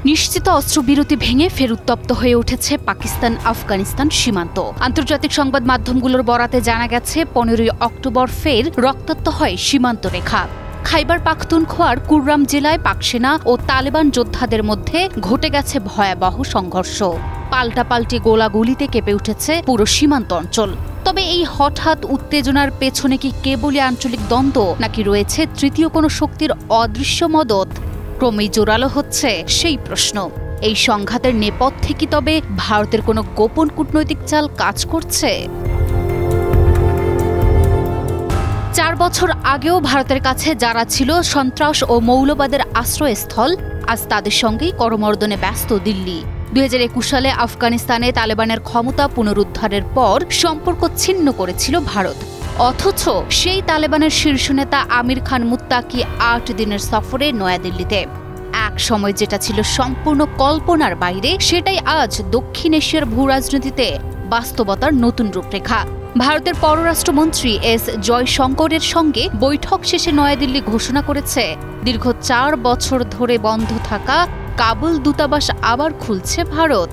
নিশ্চিত অস্ত্রবিরতি ভেঙে ফের উত্তপ্ত হয়ে উঠেছে পাকিস্তান আফগানিস্তান সীমান্ত। আন্তর্জাতিক সংবাদ মাধ্যমগুলোর বরাতে জানা গেছে 15 অক্টোবর ফের রক্তাক্ত হয় সীমান্ত রেখা। খাইবার পাখতুনখোয়ার কুররাম জেলায় পাকসেনা ও তালেবান যোদ্ধাদের মধ্যে ঘটে গেছে ভয়াবহ সংঘর্ষ। পাল্টাপাল্টি গোলাগুলিতে কেঁপে উঠেছে পুরো সীমান্ত অঞ্চল। তবে এই হঠাৎ উত্তেজনার পেছনে কি কেবলই আঞ্চলিক দ্বন্দ্ব, নাকি রয়েছে তৃতীয় কোনো শক্তির অদৃশ্য মদত? ক্রমেই জোরালো হচ্ছে সেই প্রশ্ন। এই সংঘাতের নেপথ্যে কি তবে ভারতের কোনো গোপন কূটনৈতিক চাল কাজ করছে? 4 বছর আগেও ভারতের কাছে যারা ছিল সন্ত্রাস ও মৌলবাদের আশ্রয়স্থল, আজ তাদের সঙ্গেই করমর্দনে ব্যস্ত দিল্লি। 2021 সালে আফগানিস্তানে তালেবানের ক্ষমতা পুনরুদ্ধারের পর সম্পর্ক ছিন্ন করেছিল ভারত। অথচ সেই তালেবানের শীর্ষ নেতা আমির খান মুত্তাকি 8 দিনের সফরে নয়াদিল্লিতে। এক সময় যেটা ছিল সম্পূর্ণ কল্পনার বাইরে, সেটাই আজ দক্ষিণ এশিয়ার ভূরাজনীতিতে বাস্তবতার নতুন রূপরেখা। ভারতের পররাষ্ট্রমন্ত্রী এস জয়শঙ্করের সঙ্গে বৈঠক শেষে নয়াদিল্লি ঘোষণা করেছে, দীর্ঘ 4 বছর ধরে বন্ধ থাকা কাবুল দূতাবাস আবার খুলছে ভারত।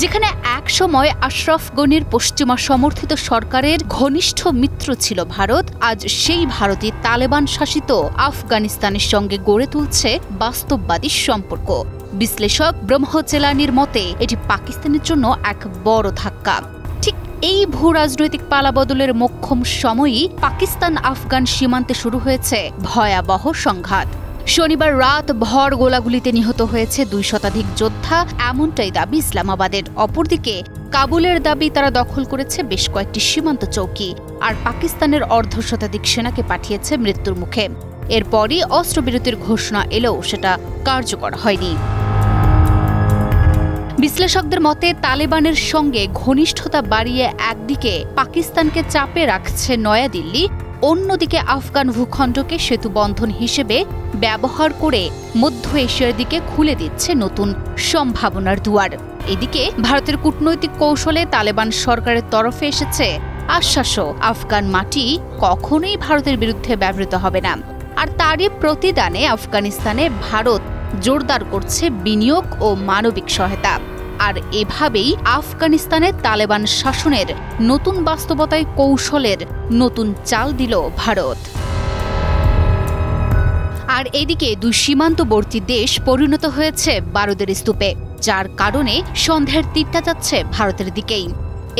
যেখানে এক সময় আশরাফ গনির পশ্চিমা সমর্থিত সরকারের ঘনিষ্ঠ মিত্র ছিল ভারত, আজ সেই ভারতই তালেবান শাসিত আফগানিস্তানের সঙ্গে গড়ে তুলছে বাস্তববাদী সম্পর্ক। বিশ্লেষক ব্রহ্মচেলানির মতে এটি পাকিস্তানের জন্য এক বড় ধাক্কা। ঠিক এই ভূরাজনৈতিক পালাবদলের মোক্ষম সময়ই পাকিস্তান আফগান সীমান্তে শুরু হয়েছে ভয়াবহ সংঘাত। শনিবার রাত ভর গোলাগুলিতে নিহত হয়েছে 2 শতাধিক যোদ্ধা, এমনটাই দাবি ইসলামাবাদের। অপরদিকে কাবুলের দাবি তারা দখল করেছে বেশ কয়েকটি সীমান্ত চৌকি, আর পাকিস্তানের অর্ধশতাধিক সেনাকে পাঠিয়েছে মৃত্যুর মুখে। এরপরই অস্ত্রবিরতির ঘোষণা এলেও সেটা কার্যকর হয়নি। বিশ্লেষকদের মতে তালেবানের সঙ্গে ঘনিষ্ঠতা বাড়িয়ে একদিকে পাকিস্তানকে চাপে রাখছে নয়াদিল্লি, অন্যদিকে আফগান ভূখণ্ডকে সেতুবন্ধন হিসেবে ব্যবহার করে মধ্য এশিয়ার দিকে খুলে দিচ্ছে নতুন সম্ভাবনার দুয়ার। এদিকে ভারতের কূটনৈতিক কৌশলে তালেবান সরকারের তরফে এসেছে আশ্বাসও, আফগান মাটি কখনোই ভারতের বিরুদ্ধে ব্যবহৃত হবে না। আর তারই প্রতিদানে আফগানিস্তানে ভারত জোরদার করছে বিনিয়োগ ও মানবিক সহায়তা। আর এভাবেই আফগানিস্তানে তালেবান শাসনের নতুন বাস্তবতায় কৌশলের নতুন চাল দিল ভারত। আর এদিকে 2 সীমান্তবর্তী দেশ পরিণত হয়েছে বারুদের স্তূপে, যার কারণে সন্দেহের তীরটা যাচ্ছে ভারতের দিকেই।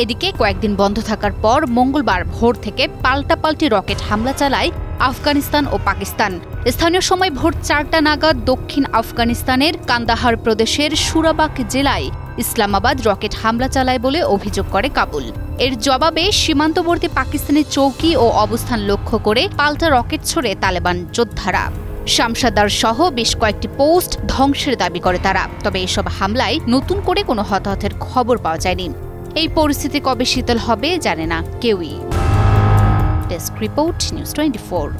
এদিকে কয়েকদিন বন্ধ থাকার পর মঙ্গলবার ভোর থেকে পাল্টাপাল্টি রকেট হামলা চালায় আফগানিস্তান ও পাকিস্তান। স্থানীয় সময় ভোর 4টা নাগাদ দক্ষিণ আফগানিস্তানের কান্দাহার প্রদেশের সুরাবাক জেলায় ইসলামাবাদ রকেট হামলা চালায় বলে অভিযোগ করে কাবুল। এর জবাবে সীমান্তবর্তী পাকিস্তানি চৌকি ও অবস্থান লক্ষ্য করে পাল্টা রকেট ছড়ে তালেবান যোদ্ধারা। শামসাদার সহ বেশ কয়েকটি পোস্ট ধ্বংসের দাবি করে তারা। তবে এসব হামলায় নতুন করে কোনো হতাহতের খবর পাওয়া যায়নি। এই পরিস্থিতি কবে শীতল হবে জানে না কেউই। Desk report, news 24।